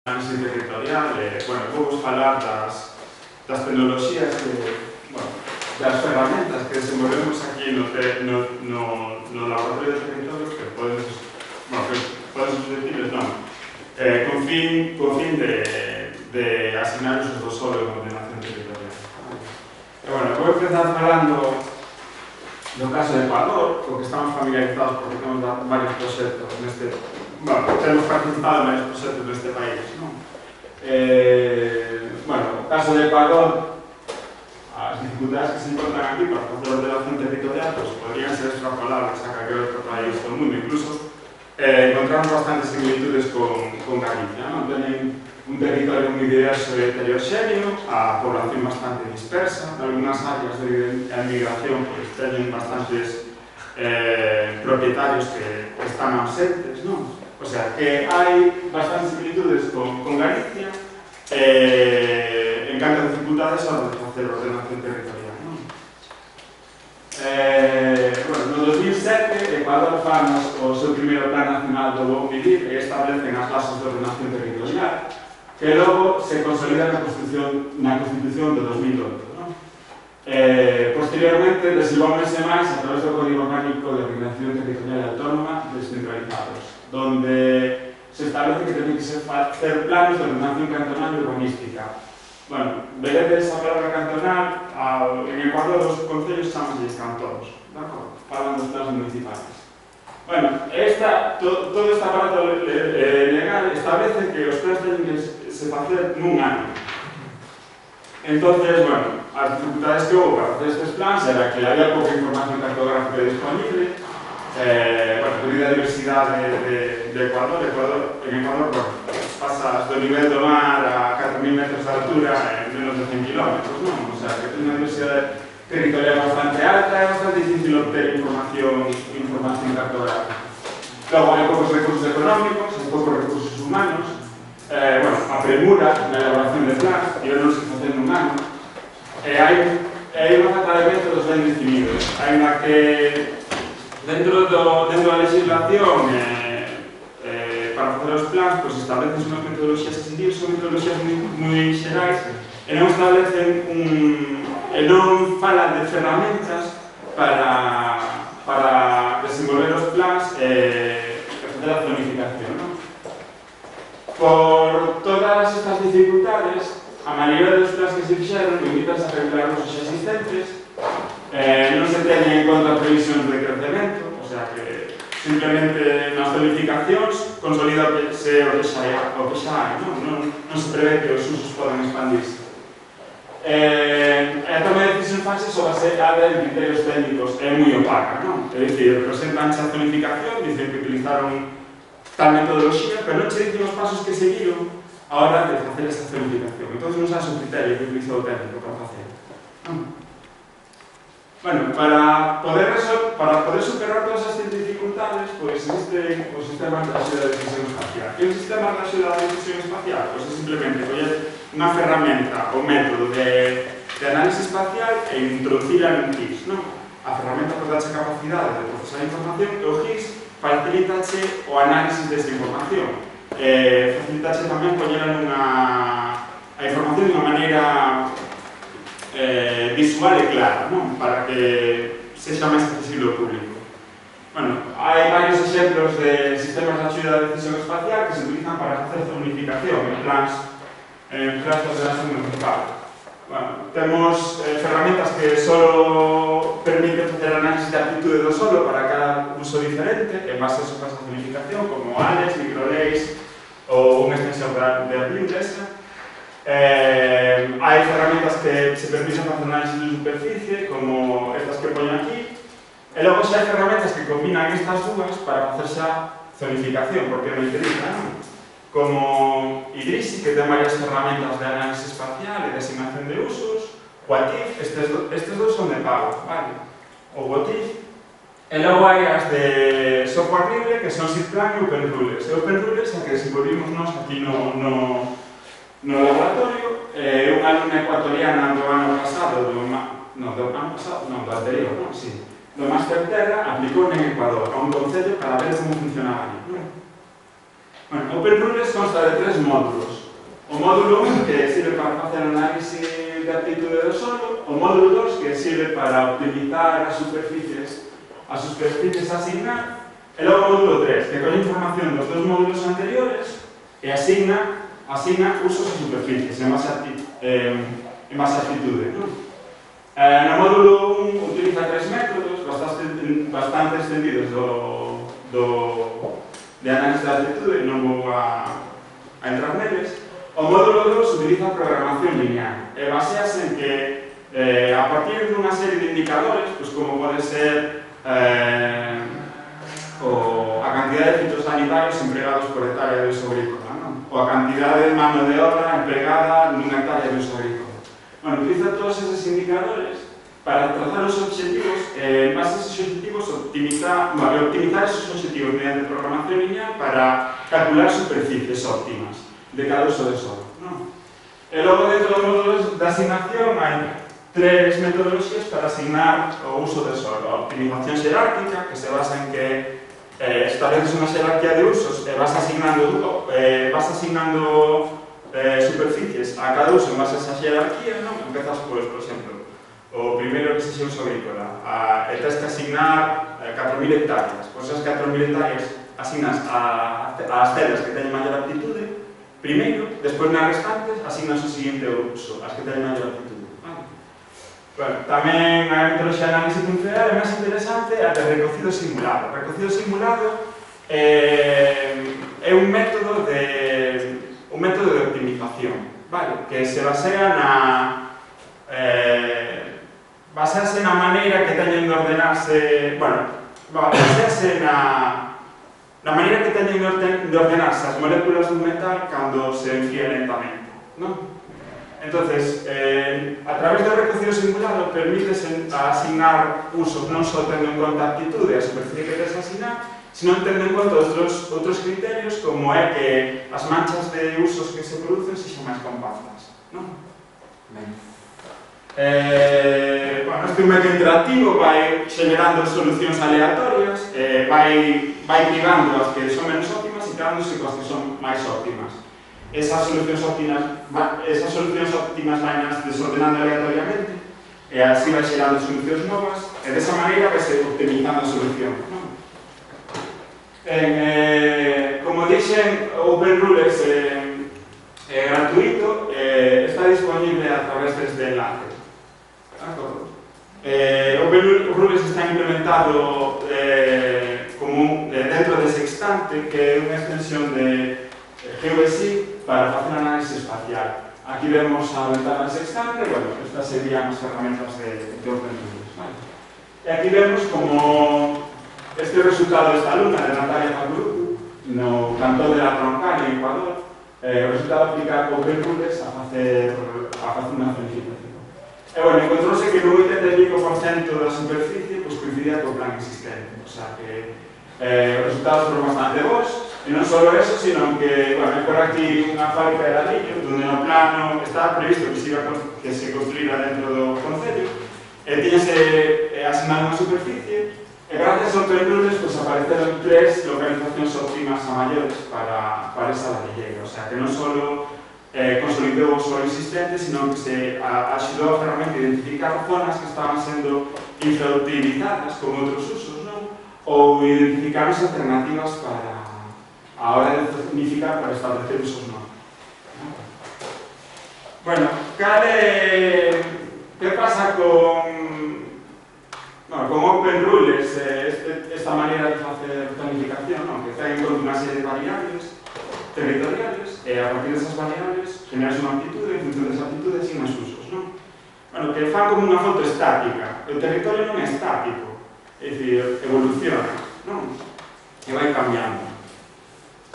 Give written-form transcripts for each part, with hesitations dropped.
análisis territorial, vou vos falar das tecnoloxías das ferramentas que desenvolvemos aquí no laboratorio de territorio que podes decirles con fin de asignar usos do solo en ordenación territorial. Vou empezar falando no caso de Ecuador, co que estamos familiarizados porque temos varios proxectos temos participado en varios proxectos neste país, non? O caso de Ecuador, as dificultades que se encontran aquí para facer ordenación territorial podrían ser extrapolables a calquer outro país do mundo, incluso encontramos bastantes similitudes con Galicia, non? Teñen un territorio moi diverso e heteroxéneo, a población bastante dispersa, en algunhas áreas de migración teñen bastantes propietarios que están ausentes, non? O sea, que hai bastantes similitudes con Galicia en canto a dificultades a hora de facer ordenación territorial, non? No 2007, Ecuador faz o seu primeiro Plan Nacional do Bon Vivir e establecen as bases de ordenación territorial que logo se consolida na Constitución de 2008. Posteriormente, desenvolvense máis a través do Código Orgánico de Ordenación Territorial Autónoma descentralizados, donde se establece que teñen que facer planos de ordenación cantonal e urbanística. Veredes a palabra cantonal, en Ecuador os concellos chamanlles cantóns, falan dos planos municipales. Todo este aparato legal establece que os plans teñen que se facer nun ano. Entonces, as dificultades que houve para facer estes plans era que había pouca información cartográfica disponible, debido á diversidade de Ecuador. En Ecuador, pasas do nivel do mar a 4.000 metros de altura en menos de 100 kilómetros, non? O sea, que ten unha diversidade territorial bastante alta e bastante difícil obter información cartográfica. Logo, hai poucos recursos económicos, hai poucos recursos humanos, a premura na elaboración de plans, e non se facen nun ano, e hai unha falta de métodos ben definidos. Hai unha que, dentro da legislación, para facer os plans, establecen unhas metodoloxías a seguir, son metodoloxías moi xerais, e non establecen e non falan de ferramentas para desenvolver os plans e facer a zonificación, non? Por todas estas dificultades, a maioría dos plans que se fixeron limitanse a regular os existentes, non se teñen en conta previsións de crecemento, o sea que simplemente nas zonificacións consolida o que xa hai, non se prevé que os usos podan expandirse. A toma de decisión fase só baseada en criterios técnicos é moi opaca, non? É dicir, presentan xa zonificación, dicen que utilizaron tal metodoloxía, pero non che dicen os pasos que seguiron a hora de facer esa zonificación. Entón non sabes o criterio que utilizou o técnico para facer. Para poder superar todas estas dificultades, existen os sistemas de axuda de decisión espacial. E os sistemas de axuda de decisión espacial é simplemente coller unha ferramenta ou método de análisis espacial e introducila nun GIS. A ferramenta dache capacidade de procesar información e o GIS facilitache o análisis desta información. Facilitache tamén coller a información de unha maneira visual e clara, para que sexa máis accesible ao público. Hai varios exemplos de sistemas de axuda de decisión espacial que se utilizan para facer zonificación en plans de ordenación municipal. Temos ferramentas que só permiten facer análisis de aptitude do solo para cada uso diferente en base a esa zonificación, como ALES, microleis ou unha extensión de ArcLIS. Hai ferramentas que se permiten facer análisis de superficie, como estas que poño aquí, e logo xa hai ferramentas que combinan estas dúas para facer xa zonificación, porque non utiliza, como IDRISI, que ten varias ferramentas de análisis espacial e de asignación de usos, o ATIF, estes dos son de pago, o OTIF, e logo hai as de software libre, que son SIDPlan e OpenRules. E OpenRules é que desenvolvimos nós aquí no laboratorio, unha alumna ecuatoriana do ano pasado, do anterior, do Máster Terra, aplicou en Ecuador a un concello para ver como funcionaba ali. Bueno, OpenRules consta de 3 módulos. O módulo 1, que sirve para facer análisis de aptitude do solo, o módulo 2, que sirve para optimizar as superficies a asignar, e logo o módulo 3, que colle información dos 2 módulos anteriores e asigna usos e superficies en base a aptitude. No módulo 1 utiliza 3 métodos bastante extendidos de análisis de aptitude, non vou a entrar neles. O módulo 2 utiliza programación lineal e basease en que a partir dunha serie de indicadores, pues como pode ser a cantidad de fitosanitarios empregados por hectárea de uso agrícola, ¿no? Ou a cantidad de mano de obra empregada nunha hectárea de uso agrícola. Bueno, utiliza todos esos indicadores para trazar os objetivos, en base a esos objetivos, optimizar esos objetivos mediante programación lineal para calcular superficies óptimas de cada uso de solo, ¿no? E logo, dentro do módulo de asignación, hai 3 metodologías para asignar o uso de solo. A optimización xerárquica, que se basa en que estableces unha xerarquía de usos e vas asignando superficies a cada uso en base a esa xerarquía, ¿no? Empezas, por exemplo, o primeiro que sexa uso agrícola, e tens que asignar 4.000 hectáreas. Pois esas 4.000 hectáreas asignas ás celdas que teñen maior aptitude primeiro, despois nas restantes asignas o seguinte uso, as que teñen maior aptitude. Bueno, tamén a metodoloxía de análisis funcional é máis interesante a de recocido simulado. O recocido simulado é un método de optimización, vale? Que se basea basease na maneira que teñen de ordenarse, bueno, basease na maneira que teñen de ordenarse as moléculas dun metal cando se enfría lentamente, non? Entonces, a través do recocido simulado permítese asignar usos non só tendo en conta a aptitude e a superficie que queres asignar, sino tendo en conta outros criterios como é que as manchas de usos que se producen sexan máis compactas, non? Ben. Bueno, este é un método interactivo, vai generando solucións aleatorias, vai cribando as que son menos óptimas e quedándose coas que son máis óptimas. Esas solucións óptimas vai desordenando aleatoriamente e así vai xerando solucións novas e desa maneira vai ser optimizando a solución. Como dixen, OpenRules é gratuito, está disponible a través deste enlace. OpenRules está implementado dentro de Sextante, que é unha extensión de GeoSig para facer análisis espacial. Aquí vemos a ventana de Sextante, bueno, estas serían as ferramentas de OpenRules. E aquí vemos como este resultado desta alumna de Natalia Zagurucu no cantón de la Troncal, en Ecuador, o resultado aplicar OpenRules a facer unha planificación. E, bueno, encontrouse que un 85% da superficie coincidía co plan existente, o sea que os resultados foron bastante bons. E non só eso, sino que, bueno, é por aquí unha fábrica de ladrillo, onde no plano estaba previsto que se construíra dentro do concello, e tiñase asignado unha superficie, e gracias ao OpenRules apareceron 3 localizacións óptimas a maiores para esa ladrilleira. O sea, que non só consolidou o solo existente, sino que se axudou a ferramenta a identificar zonas que estaban sendo infrautilizadas con outros usos, non? Ou identificar as alternativas para a hora de unificar para establecer usos novos. Bueno, que pasa con OpenRules, esta maneira de facer planificación, que ten en conta unha serie de variables territoriales, e a partir desas variables generas unha aptitude, en función desa aptitude asignas usos, non? Bueno, que fan como unha foto estática. O territorio non é estático, é dicir, evoluciona, non? E vai cambiando.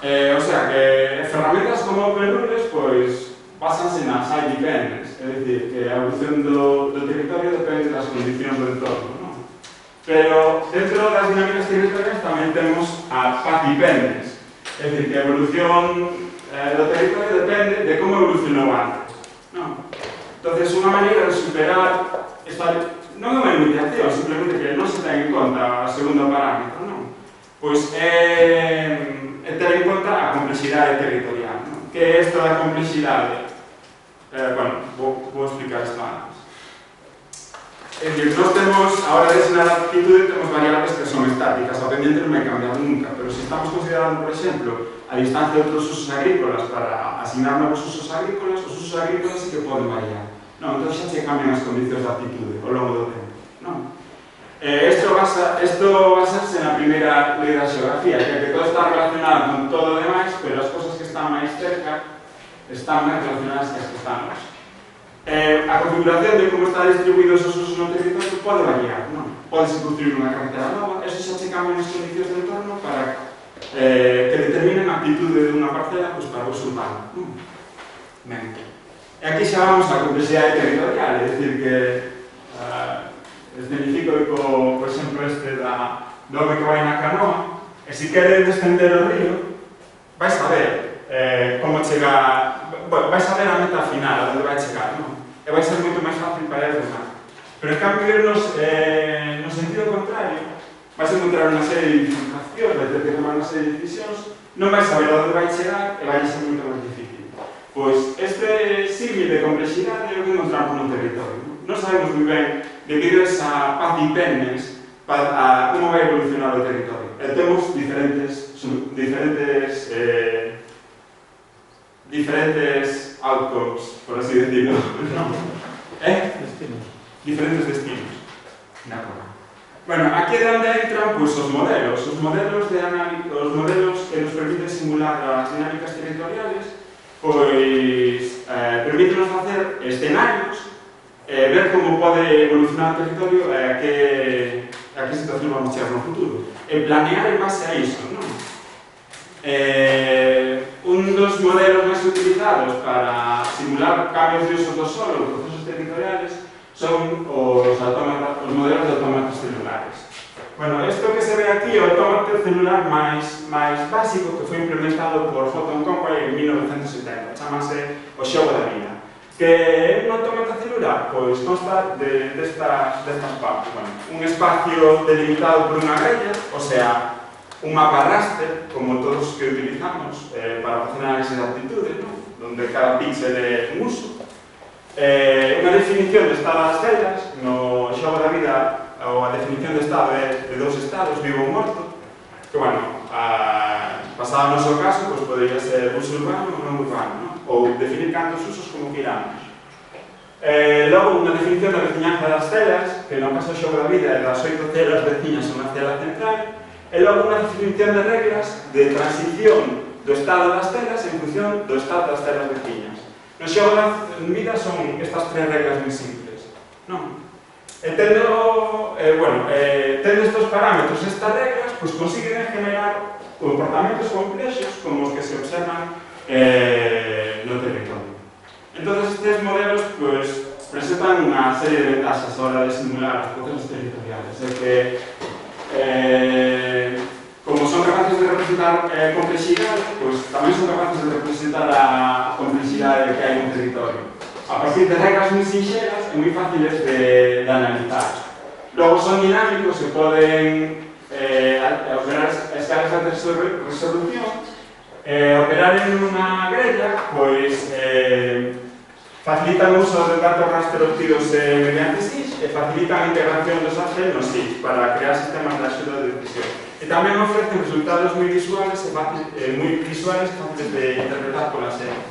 O sea, que ferramentas como OpenRules, pois, basanse nas high dependence, é dicir, que a evolución do territorio depende das condicións do entorno, non? Pero, dentro das dinámicas territoriais tamén temos a path dependence, é dicir, que a evolución do territorio depende de como evolucionou antes, non? Entonces, unha maneira de superar esta non é unha limitación, simplemente que non se ten en conta o segundo parámetro, non? Pois é ter en conta a complexidade territorial. Que é isto da complexidade? Bueno, vou explicar isto antes. É dicir, nós temos, a hora de asignar a aptitude, temos variables que son estáticas, a pendiente non vai cambiar nunca, pero se estamos considerando, por exemplo, a distancia de outros usos agrícolas para asignar novos usos agrícolas, os usos agrícolas sí que poden variar. Non, entón xa se cambian as condicións de aptitude ao longo do tempo. Non? Isto basarse na primeira lei da xeografía, que todo está relacionado con todo o demais, pero as cosas que están máis cerca están máis relacionadas que as que están máis. A configuración de como está distribuídos os usos no territorio pode variar, non? Pódese construir unha carretera nova, eso xa se cambian as condicións do entorno para que determinen a aptitude de unha parcela para o uso urbano. Ben. E aquí xa vamos á complexidade territorial, é dicir que escenifico por exemplo este do home que vai na canoa, e se quere descender o río, vais a ver como chegar, vais a ver a meta final, a onde vai chegar, non? E vai ser moito máis fácil para ele remar. Pero en cambio, irnos no sentido contrario, vais a encontrar unha serie de dificultacións, vai ter que tomar unha serie de decisións, non vais saber a onde vai chegar e vai ser moito máis difícil. Pois este símil de complexidade é o que encontramos no territorio. Non sabemos moi ben, debido a esa paz de pendens, como vai evolucionar o territorio. E temos diferentes outcomes, por así decirlo, ¿no? Diferentes destinos. Bueno, aquí é onde entran os modelos que nos permiten simular as dinámicas territoriales, pois permítenos facer escenarios, ver como pode evolucionar o territorio e a que situación vamos chegar no futuro. E planear en base a iso, non? Un dos modelos máis utilizados para simular cambios de usos do solo ou procesos territoriales son os modelos de autómatos celulares. Bueno, isto que se ve aquí é o autómato celular máis básico que foi implementado por Houghton Company en 1970, chamase o xogo da vida. Que é un autómata celular? Pois consta destas partes. Bueno, un espacio delimitado por unha grella, o sea, un mapa raster, como todos os que utilizamos para facer análisis de aptitude, onde cada píxel é un uso. Unha definición de estado das celdas, no xogo da vida, a definición de estado é de dous estados, vivo ou morto, que, bueno, pasado o noso caso, podría ser uso urbano ou non urbano, ou definir cantos usos como quiramos. Logo, unha definición da veciñanza das celas, que no caso do xogo da vida é das 8 celas veciñas a unha cela central, e logo unha definición de reglas de transición do estado das celas en función do estado das celas veciñas. No xogo da vida son estas tres reglas moi simples, non? Tendo estes parámetros, estas reglas, consiguen generar comportamentos complexos como os que se observan no territorio. Entón, estes modelos presentan unha serie de ventajas a hora de simular os procesos territoriales. É que, como son capaces de representar complexidade, tamén son capaces de representar a complexidade que hai no territorio. A partir de reglas moi sinxelas e moi fáciles de analizar. Logo son dinámicos e poden operar escalas de resolución. Operar en unha grella, facilitan o uso de datos raster obtidos mediante SIG e facilitan a integración dos ACL no SIG para crear sistemas de axuda de decisión. E tamén ofrecen resultados moi visuales e fáciles de interpretar pola serie.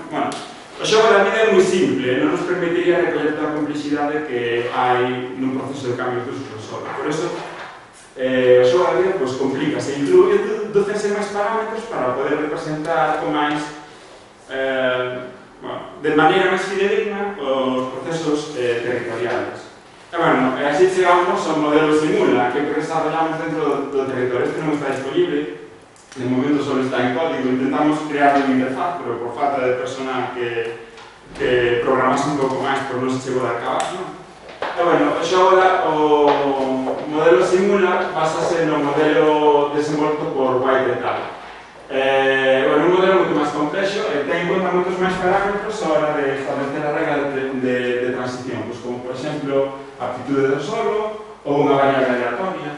Bueno, o xogo da vida é moi simple, non nos permitiría recoller toda a complexidade que hai nun proceso de cambio de uso do solo. Por iso, o xogo da vida complícase, incluye 12 máis parámetros para poder representar con máis de maneira máis fidedigna os procesos territoriales. E, así chegamos ao modelo Simula, que desarrollamos dentro do territorio. Este non está disponible, de momento só está en código. Intentamos crear unha interfaz, pero por falta de persona que programase un pouco máis, por non se chegou a acabar. O modelo Simula basase no modelo desenvolto por White et al. Un modelo moito máis complexo e ten en conta moitos máis parámetros a hora de establecer a regla de transición, como, por exemplo, a aptitude do solo ou unha variable aleatoria,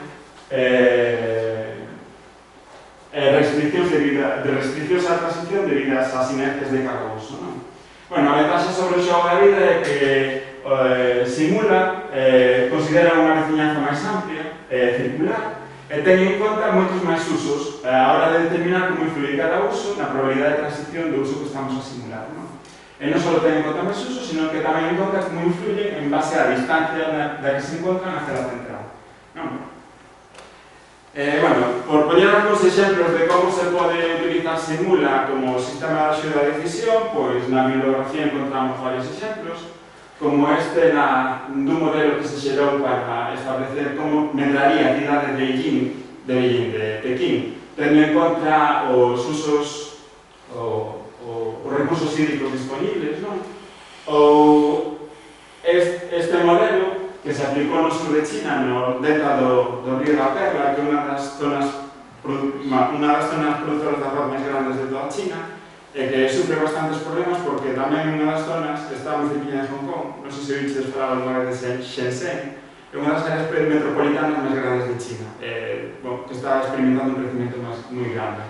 restriccións inercias de cada uso, non? Bueno, a ventaxa sobre o xogo da vida é que simula, considera unha veciñanza máis amplia, circular, e ten en conta moitos máis usos a hora de determinar como influir cada uso na probabilidade de transición do uso que estamos a simular, non? E non só ten en conta máis usos, sino que tamén en conta como influye en base á distancia da que se encontran hacia a central, non? Bueno, por poñer algúns exemplos de como se pode utilizar Simula como sistema de axuda de decisión, pois na bibliografía encontramos varios exemplos, como este dun modelo que se xerou para establecer como medraría a cidade de Pekín, tendo en conta os usos, os recursos hídricos disponibles, non? Ou este modelo que se aplicou no sur de China, no delta do río da Perla, que é unha das zonas produtoras de arroz máis grandes de toda China, e que sufre bastantes problemas porque tamén unha das zonas está moi cerquinha de Hong Kong, non sei se viches falar alguna vez de Shenzhen, é unha das áreas metropolitanas máis grandes de China, que está experimentando un crecimiento moi grande.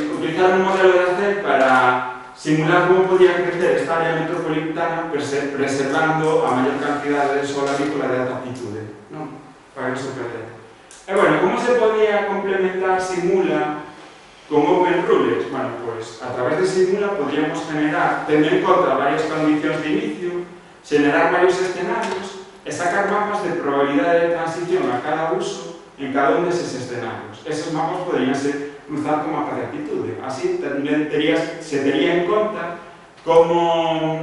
Utilizar un modelo de ACER para simular como podía crecer esta área metropolitana preservando a maior cantidade de suelo agrícola de alta altitude, non? Para que non se perdera. E, bueno, como se podía complementar Simula con OpenRules? Bueno, pois, a través de Simula podríamos generar, tendo en conta varias condicións de inicio, generar varios escenarios e sacar mapas de probabilidade de transición a cada uso en cada un deses escenarios. Esos mapas poderían ser cruzar con mapa de actitude. Así tamén se tería en conta como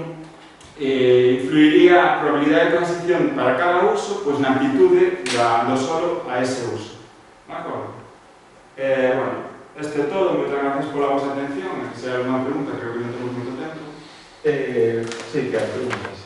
influiría a probabilidade de transición para cada uso pois na actitude do solo a ese uso. De acordo? Bueno, isto é todo. Moitas gracias pola vosa atención. Se hai alguna pregunta, creo que non temos moito tempo. Sí, que hai preguntas.